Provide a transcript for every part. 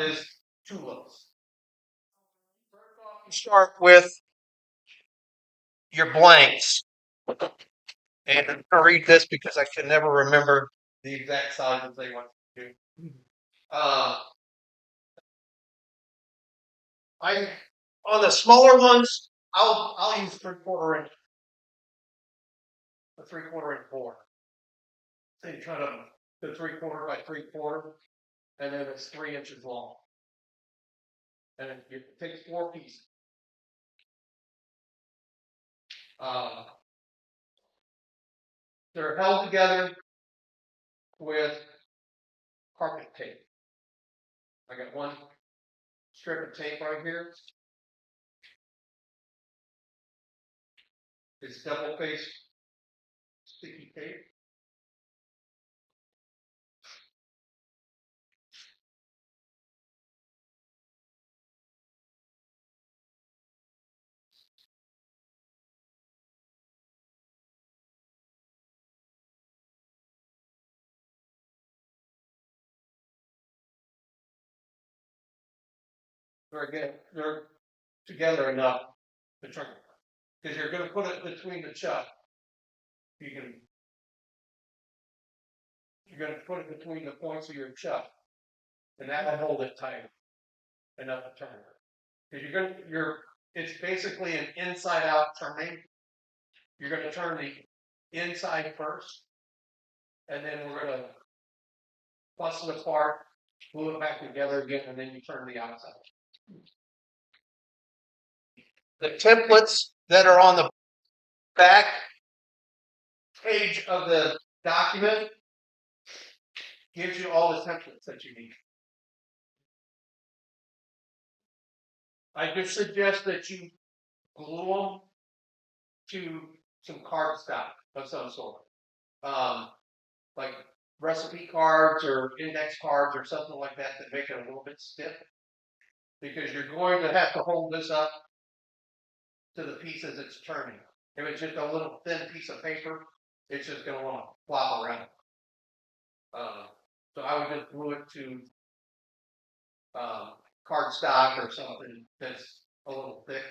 out is tulips. First off, you start with your blanks. And I'll read this because I can never remember the exact sizes they want to do. On the smaller ones, I'll use 3/4 inch, a 3/4 inch board. So you cut them to 3/4 by 3/4, and then it's 3 inches long. And it takes 4 pieces. They're held together with carpet tape. I got one strip of tape right here. It's double faced sticky tape. They're together enough to turn, because you're going to put it between the chuck. You're going to put it between the points of your chuck, and that'll hold it tight enough to turn it. Because it's basically an inside out turning. You're going to turn the inside first, and then we're going to fuss it apart, glue it back together again, and then you turn the outside. The templates that are on the back page of the document gives you all the templates that you need. I just suggest that you glue them to some cardstock of some sort, like recipe cards or index cards or something like that make it a little bit stiff, because you're going to have to hold this up to the piece as it's turning. If it's just a little thin piece of paper, it's just going to want to flop around. So I would just glue it to cardstock or something that's a little thick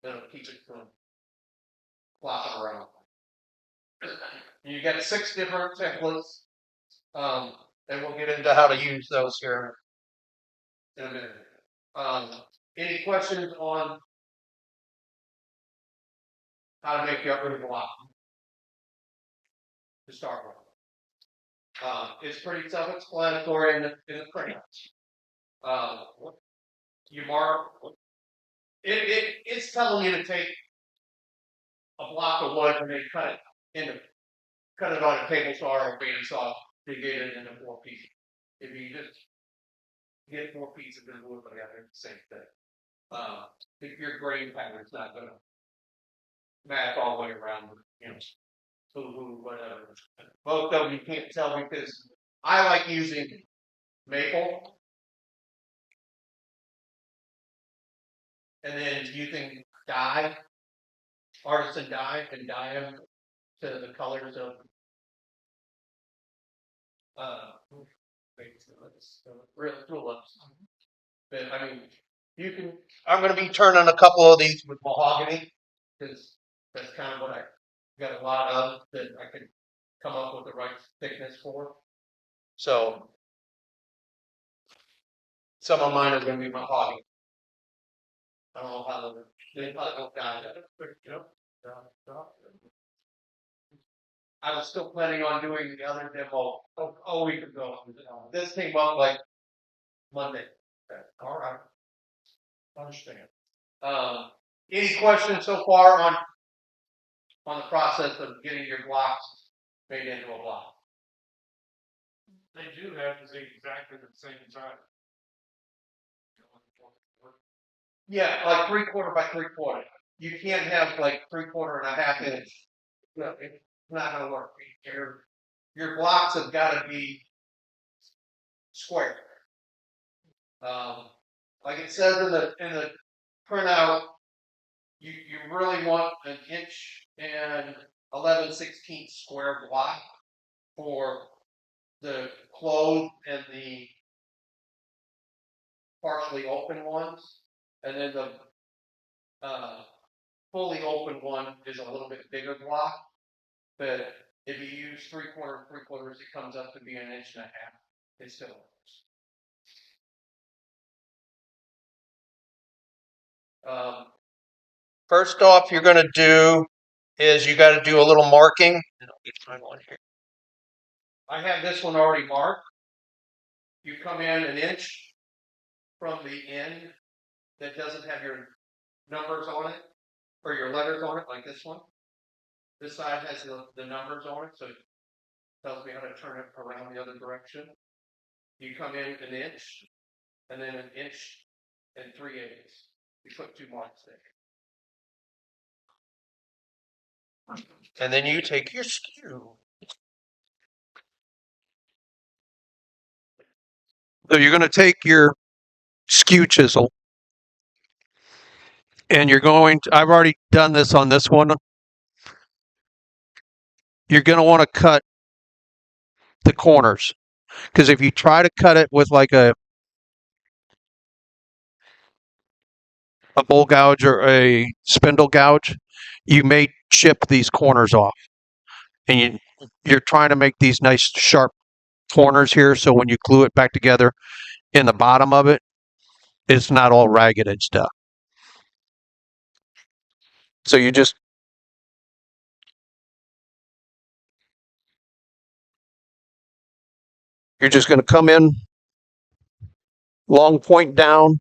that'll keep it from flopping around. You get 6 different templates, and we'll get into how to use those here in a minute. Any questions on how to make your upper block to start with? It's pretty self-explanatory in the crayons. You mark. It's telling you to take a block of wood and then cut it on a table saw or a baby saw to get it into 4 pieces. If you just get 4 pieces and glue it together, it's the same thing. If your grain pattern's not going to match all the way around, whatever. Both of them you can't tell, because I like using maple and then using dye, artisan dye, and dye them to the colors of real tulips. But I mean, I'm going to be turning a couple of these with mahogany, because that's kind of what I got a lot of that I could come up with the right thickness for. So some of mine are going to be mahogany. I don't know how they probably don't die. I was still planning on doing the other demo a week ago. This came up like Monday. Okay. All right. Understand. Any questions so far on the process of getting your blocks made into a block? They do have to be exactly the same size. Yeah, like 3/4 by 3/4. You can't have like 3/4 1/2 inch. No, it's not going to work. Your blocks have got to be square. Like it says in the printout, you really want 1 inch and 11/16 square block for the clothes and the partially open ones, and then the fully open one is a little bit bigger block. But if you use 3/4, it comes up to be 1.5 inches. It still works. First off, you're going to do is you got to do a little marking. I have this one already marked. You come in 1 inch from the end that doesn't have your numbers on it or your letters on it, like this one. This side has the numbers on it, so it tells me how to turn it around the other direction. You come in 1 inch, and then 1 inch and 3/8. You put 2 marks there. And then you take your skew. So you're going to take your skew chisel, and you're going to, I've already done this on this one. You're going to want to cut the corners, because if you try to cut it with like a bowl gouge or a spindle gouge, you may chip these corners off. And you're trying to make these nice sharp corners here, so when you glue it back together in the bottom of it, it's not all ragged and stuff. So you're just going to come in, long point down,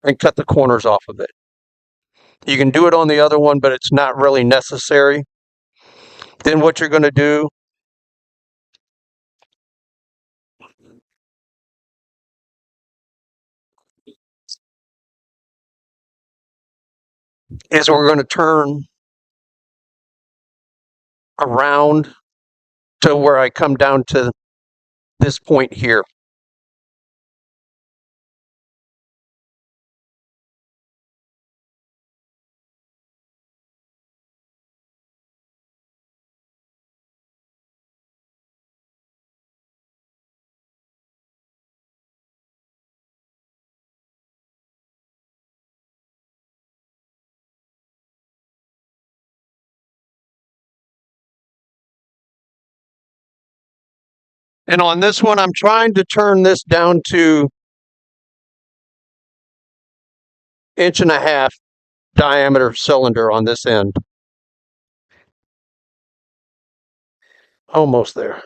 and cut the corners off of it. You can do it on the other one, but it's not really necessary. Then what you're going to do is we're going to turn around to where I come down to this point here. And on this one, I'm trying to turn this down to 1.5 inch diameter cylinder on this end. Almost there.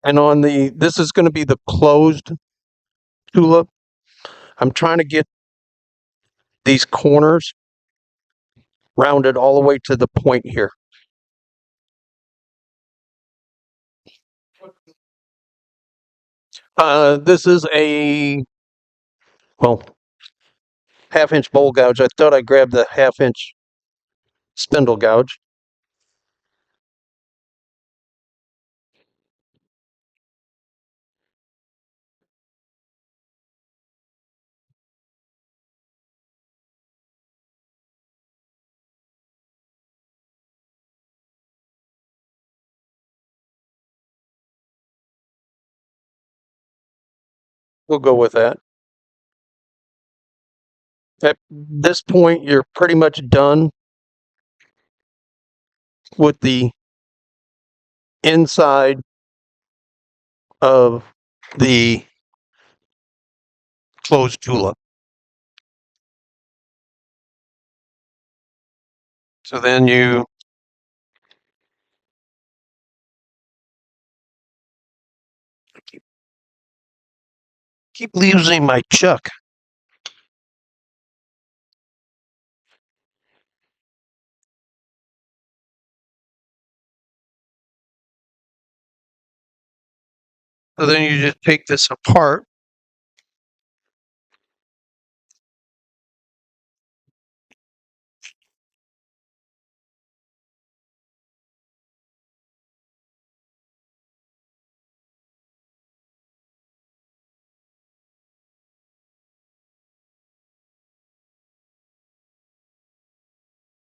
And on this is going to be the closed tulip. I'm trying to get these corners rounded all the way to the point here. This is a, well, 1/2 inch bowl gouge. I thought I grabbed the 1/2 inch spindle gouge. We'll go with that. At this point, you're pretty much done with the inside of the closed tulip. So then you keep losing my chuck. So then you just take this apart.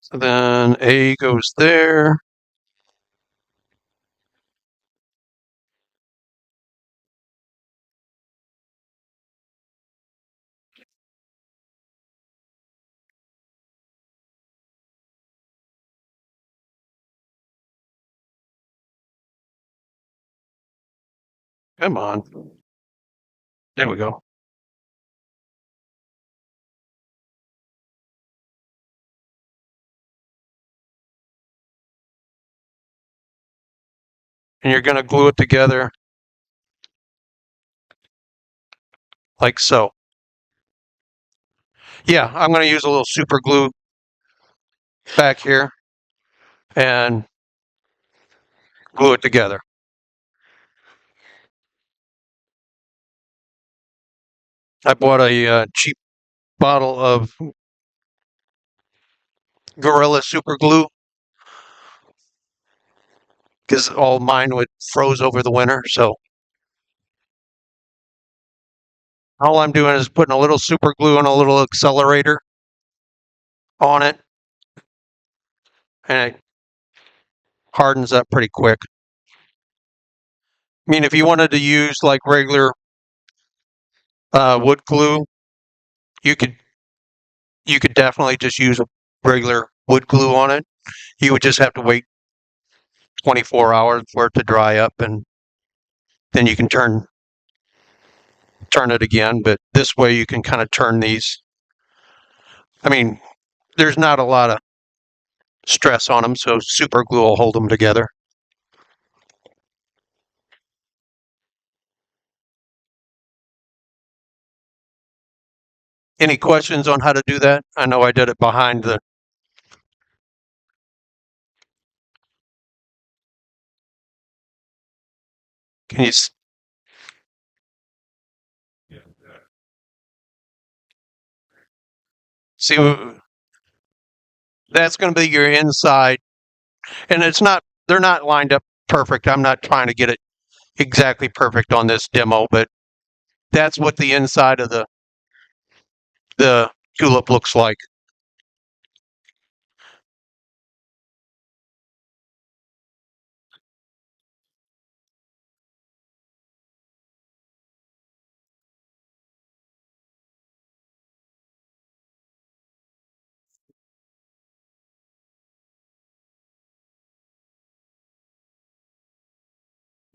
So then A goes there. Come on. There we go. And you're going to glue it together like so. Yeah, I'm going to use a little super glue back here and glue it together. I bought a cheap bottle of Gorilla Super Glue because all mine would froze over the winter. So all I'm doing is putting a little super glue and a little accelerator on it, and it hardens up pretty quick. I mean, if you wanted to use like regular wood glue, you could definitely just use a regular wood glue on it. You would just have to wait 24 hours for it to dry up, and then you can turn it again. But this way you can kind of turn these. I mean, there's not a lot of stress on them, so super glue will hold them together. Any questions on how to do that? I know I did it behind the. Can you Yeah. see? That's going to be your inside, and it's not. They're not lined up perfect. I'm not trying to get it exactly perfect on this demo, but that's what the inside of the tulip looks like.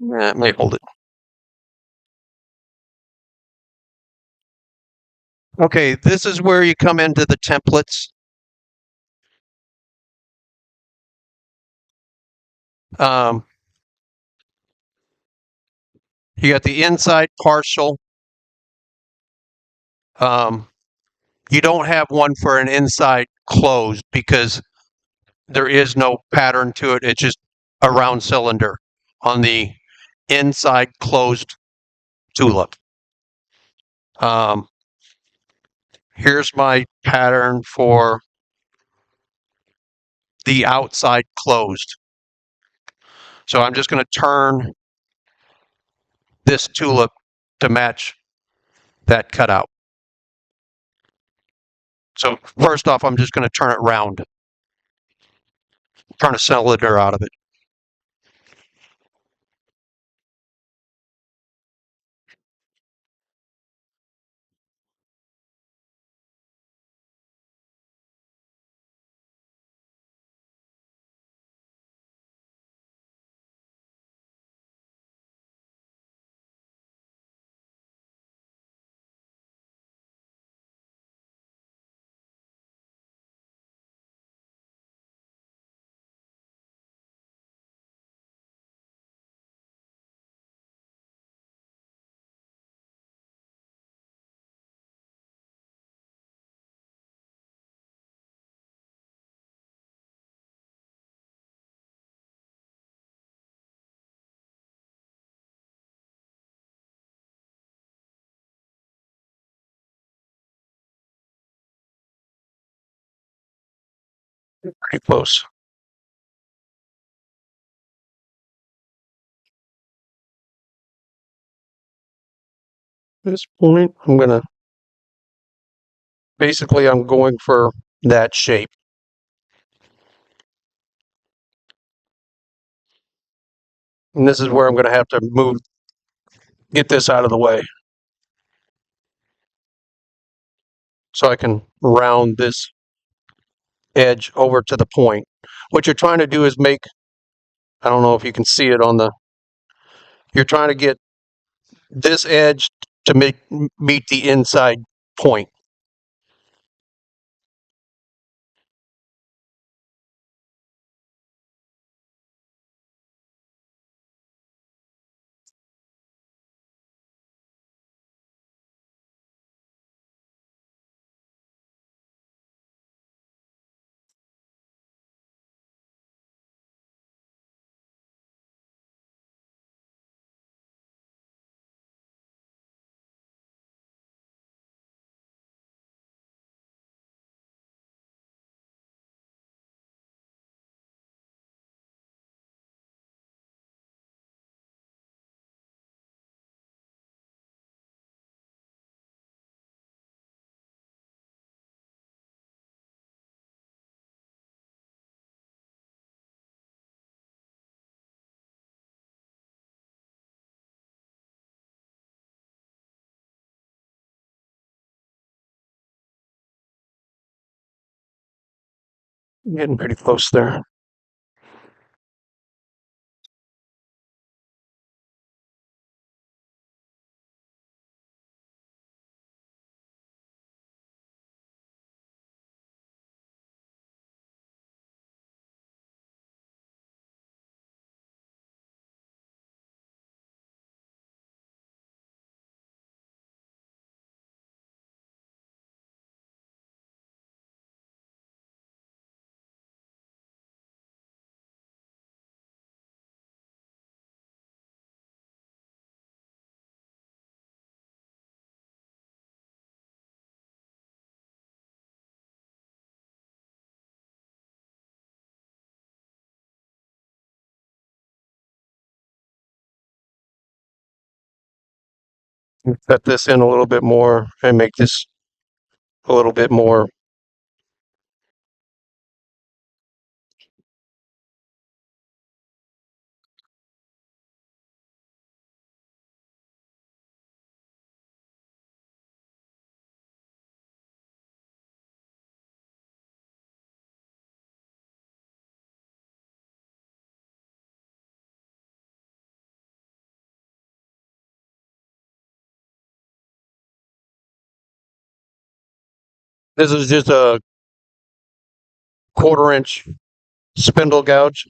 It may hold it. Okay, this is where you come into the templates. You got the inside partial. You don't have one for an inside closed because there is no pattern to it. It's just a round cylinder on the inside closed tulip. Here's my pattern for the outside closed. So I'm just going to turn this tulip to match that cutout. So first off, I'm just going to turn it round, turn a cylinder out of it. Pretty close. At this point, I'm going for that shape. And this is where I'm going to have to get this out of the way. So I can round this edge over to the point. What you're trying to do is I don't know if you can see it you're trying to get this edge to meet the inside point. Getting pretty close there. Cut this in a little bit more and make this a little bit more. This is just a 1/4 inch spindle gouge.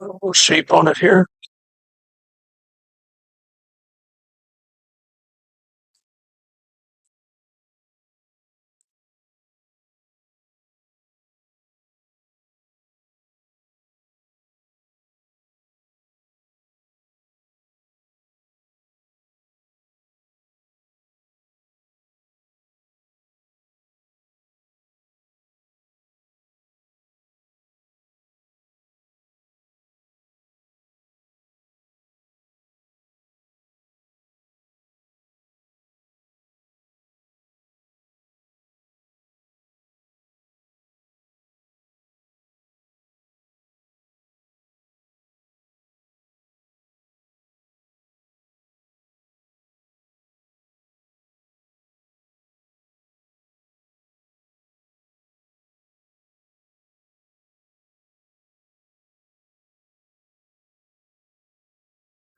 A little shape on it here.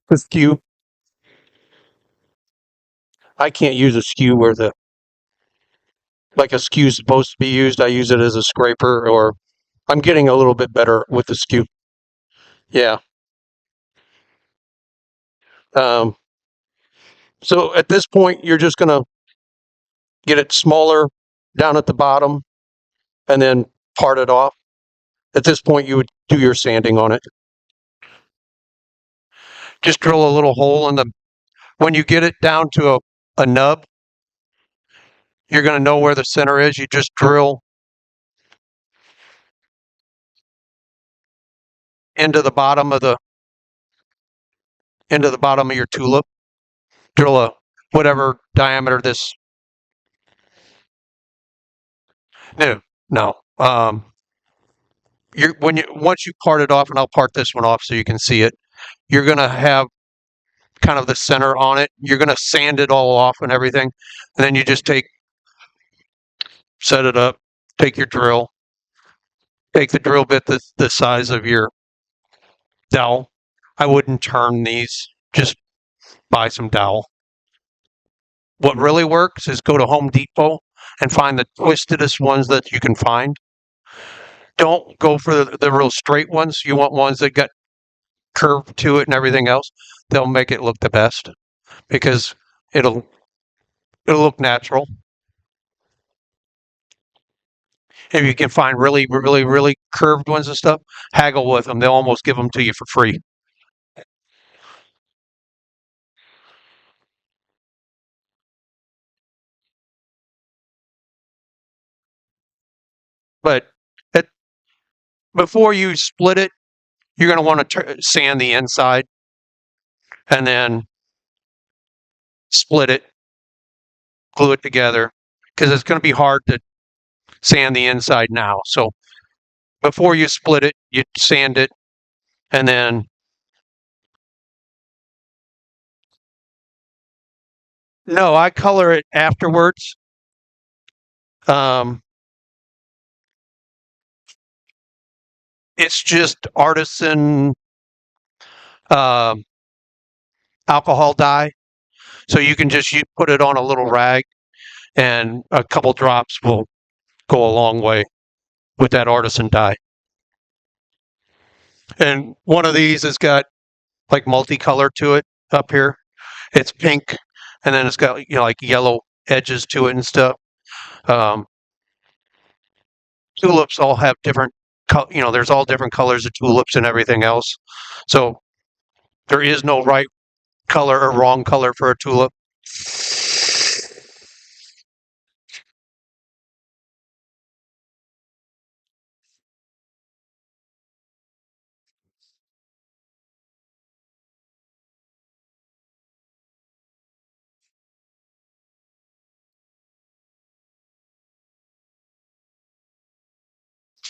The skew. I can't use a skew where like a skew is supposed to be used. I use it as a scraper or I'm getting a little bit better with the skew. Yeah. So at this point, you're just going to get it smaller down at the bottom and then part it off. At this point, you would do your sanding on it. Just drill a little hole in the, when you get it down to a nub, you're going to know where the center is. You just drill into the bottom of your tulip. Drill a whatever diameter this. No. Once you part it off, and I'll part this one off so you can see it, you're going to have kind of the center on it. You're going to sand it all off and everything. And then you just set it up, take your drill, take the drill bit the size of your dowel. I wouldn't turn these, just buy some dowel. What really works is go to Home Depot and find the twistedest ones that you can find. Don't go for the real straight ones. You want ones that got curve to it and everything else. They'll make it look the best because it'll look natural. If you can find really, really, really curved ones and stuff, haggle with them. They'll almost give them to you for free. But before you split it, you're going to want to sand the inside and then split it, glue it together, because it's going to be hard to sand the inside now. So before you split it, you sand it, and then no, I color it afterwards. It's just artisan alcohol dye, so you can just put it on a little rag, and a couple drops will go a long way with that artisan dye. And one of these has got like multicolor to it up here. It's pink, and then it's got like yellow edges to it and stuff. Tulips all have different, there's all different colors of tulips and everything else. So there is no right color or wrong color for a tulip.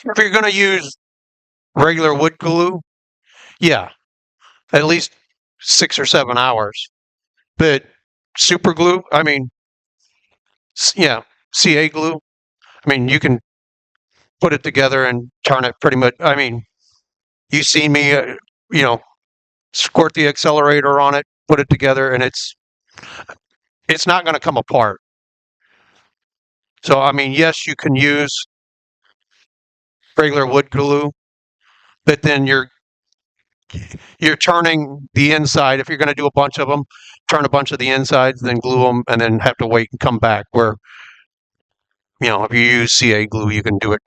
If you're going to use regular wood glue, yeah, at least 6 or 7 hours. But super glue, I mean, yeah, CA glue, I mean, you can put it together and turn it pretty much. I mean, you see me, squirt the accelerator on it, put it together, and it's not going to come apart. So, I mean, yes, you can use regular wood glue, but then you're turning the inside. If you're going to do a bunch of them, turn a bunch of the insides, then glue them, and then have to wait and come back. Where if you use CA glue, you can do it.